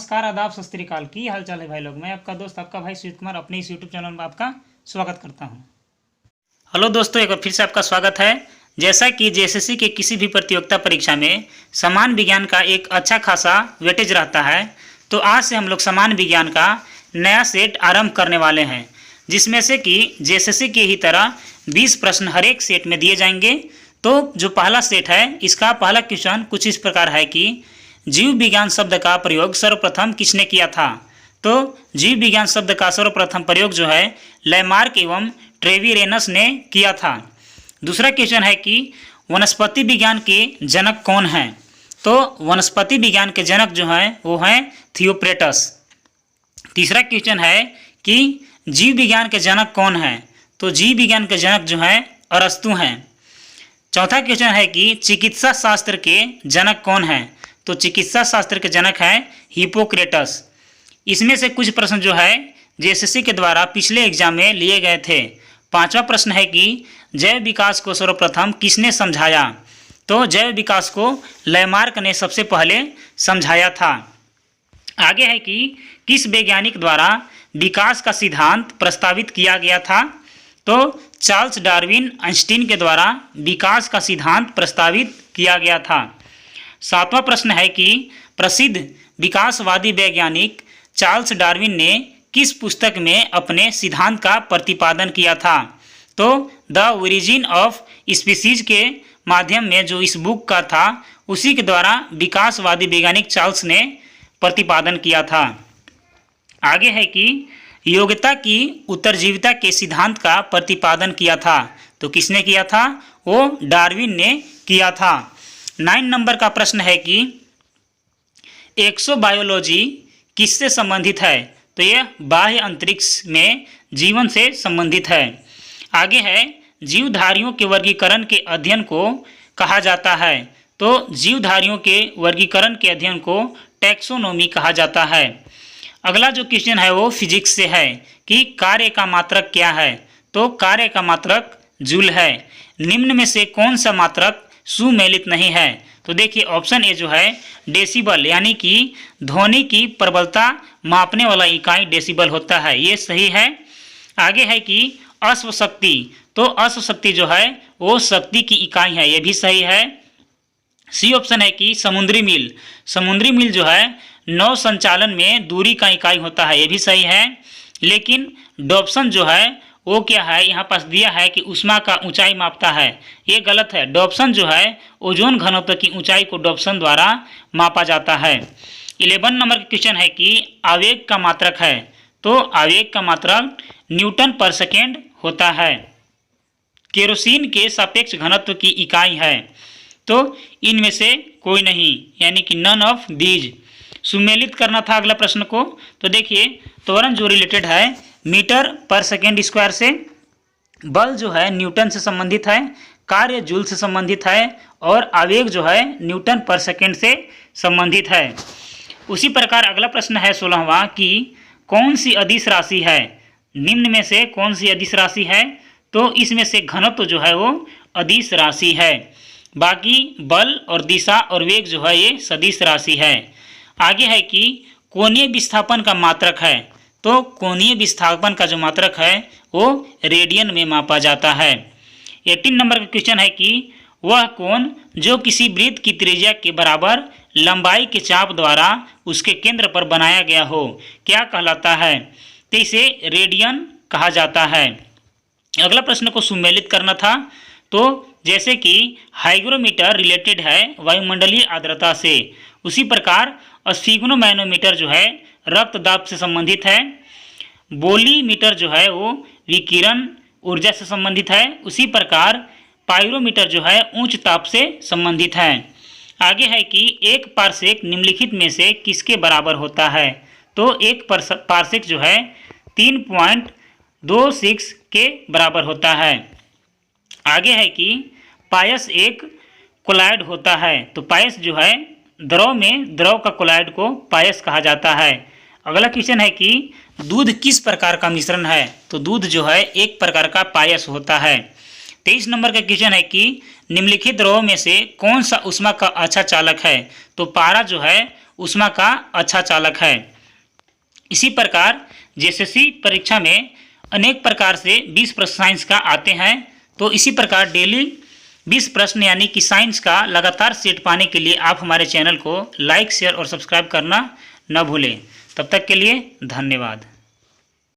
नमस्कार, आदाब, सत श्री अकाल। की हाल चाल है भाई लोग। मैं आपका दोस्त, आपका भाई सुजीत कुमार अपने इस यूट्यूब चैनल में आपका स्वागत करता हूं। हेलो दोस्तों, एक बार फिर से आपका स्वागत है। जैसा कि जेएसएससी के किसी भी प्रतियोगिता परीक्षा में समान विज्ञान का एक अच्छा खासा वेटेज रहता है, तो आज से हम लोग समान विज्ञान का नया सेट आरंभ करने वाले हैं, जिसमें से कि जेएसएससी की ही तरह 20 प्रश्न हर एक सेट में दिए जाएंगे। तो जो पहला सेट है, इसका पहला क्वेश्चन कुछ इस प्रकार है कि जीव विज्ञान शब्द का प्रयोग सर्वप्रथम किसने किया था। तो जीव विज्ञान शब्द का सर्वप्रथम प्रयोग जो है लैमार्क एवं ट्रेविरेनस ने किया था। दूसरा क्वेश्चन है कि वनस्पति विज्ञान के जनक कौन हैं। तो वनस्पति विज्ञान के जनक जो हैं वो हैं थियोप्रेटस। तीसरा क्वेश्चन है कि जीव विज्ञान के जनक कौन हैं। तो जीव विज्ञान के जनक जो हैं अरस्तु हैं। चौथा क्वेश्चन है कि चिकित्सा शास्त्र के जनक कौन हैं। तो चिकित्सा शास्त्र के जनक हैं हिप्पोक्रेटस। इसमें से कुछ प्रश्न जो है जेएसएससी के द्वारा पिछले एग्जाम में लिए गए थे। पांचवा प्रश्न है कि जैव विकास को सर्वप्रथम किसने समझाया। तो जैव विकास को लैमार्क ने सबसे पहले समझाया था। आगे है कि किस वैज्ञानिक द्वारा विकास का सिद्धांत प्रस्तावित किया गया था। तो चार्ल्स डार्विन आइंस्टीन के द्वारा विकास का सिद्धांत प्रस्तावित किया गया था। सातवां प्रश्न है कि प्रसिद्ध विकासवादी वैज्ञानिक चार्ल्स डार्विन ने किस पुस्तक में अपने सिद्धांत का प्रतिपादन किया था। तो द ओरिजिन ऑफ स्पीसीज के माध्यम में जो इस बुक का था, उसी के द्वारा विकासवादी वैज्ञानिक चार्ल्स ने प्रतिपादन किया था। आगे है कि योग्यता की उत्तरजीविता के सिद्धांत का प्रतिपादन किया था। तो किसने किया था? वो डार्विन ने किया था। 9 नंबर का प्रश्न है कि एक्सोबायोलॉजी किससे संबंधित है। तो यह बाह्य अंतरिक्ष में जीवन से संबंधित है। आगे है जीवधारियों के वर्गीकरण के अध्ययन को कहा जाता है। तो जीवधारियों के वर्गीकरण के अध्ययन को टैक्सोनॉमी कहा जाता है। अगला जो क्वेश्चन है वो फिजिक्स से है कि कार्य का मात्रक क्या है। तो कार्य का मात्रक जूल है। निम्न में से कौन सा मात्रक सुमेलित नहीं है। तो देखिए ऑप्शन ए जो है डेसिबल, यानी कि ध्वनि की प्रबलता मापने वाला इकाई डेसिबल होता है, ये सही है। आगे है कि अश्वशक्ति। तो अश्वशक्ति जो है वो शक्ति की इकाई है, ये भी सही है। सी ऑप्शन है कि समुद्री मील। समुद्री मील जो है नौ संचालन में दूरी का इकाई होता है, ये भी सही है। लेकिन डॉप्सन जो है वो क्या है, यहाँ पास दिया है कि ऊष्मा का ऊंचाई मापता है, ये गलत है। डॉप्सन जो है ओजोन घनत्व की ऊंचाई को डॉप्सन द्वारा मापा जाता है। 11 नंबर का क्वेश्चन है कि आवेग का मात्रक है। तो आवेग का मात्रक न्यूटन पर सेकेंड होता है। केरोसिन के सापेक्ष घनत्व की इकाई है। तो इनमें से कोई नहीं, यानी कि नन ऑफ दीज। सुमेलित करना था अगला प्रश्न को। तो देखिए त्वरण जो रिलेटेड है मीटर पर सेकेंड स्क्वायर से, बल जो है न्यूटन से संबंधित है, कार्य जूल से संबंधित है, और आवेग जो है न्यूटन पर सेकेंड से संबंधित है। उसी प्रकार अगला प्रश्न है 16वां कि कौन सी अदिश राशि है। निम्न में से कौन सी अदिश राशि है। तो इसमें से घनत्व जो है वो अदिश राशि है। बाकी बल और दिशा और वेग जो है ये सदिश राशि है। आगे है कि कोणीय विस्थापन का मात्रक है। तो कोणीय विस्थापन का जो मात्रक है वो रेडियन में मापा जाता है। 18 नंबर का क्वेश्चन है कि वह कोण जो किसी वृत्त की त्रिज्या के बराबर लंबाई के चाप द्वारा उसके केंद्र पर बनाया गया हो, क्या कहलाता है। तो इसे रेडियन कहा जाता है। अगला प्रश्न को सुमेलित करना था। तो जैसे कि हाइग्रोमीटर रिलेटेड है वायुमंडलीय आर्द्रता से, उसी प्रकार स्फिग्नोमैनोमीटर जो है रक्तदाब से संबंधित है। बोलीमीटर जो है वो विकिरण ऊर्जा से संबंधित है। उसी प्रकार पायरोमीटर जो है उच्च ताप से संबंधित है। आगे है कि एक पारसेक निम्नलिखित में से किसके बराबर होता है। तो एक पारसेक जो है 3.26 के बराबर होता है। आगे है कि पायस एक कोलॉइड होता है। तो पायस जो है द्रव में द्रव का कोलॉइड को पायस कहा जाता है। अगला क्वेश्चन है कि दूध किस प्रकार का मिश्रण है। तो दूध जो है एक प्रकार का पायस होता है। 23 नंबर का क्वेश्चन है कि निम्नलिखित द्रवों में से कौन सा ऊष्मा का अच्छा चालक है। तो पारा जो है ऊष्मा का अच्छा चालक है। इसी प्रकार जेएसएससी परीक्षा में अनेक प्रकार से 20 प्रश्न साइंस का आते हैं। तो इसी प्रकार डेली 20 प्रश्न यानी कि साइंस का लगातार सेट पाने के लिए आप हमारे चैनल को लाइक, शेयर और सब्सक्राइब करना न भूलें। तब तक के लिए धन्यवाद।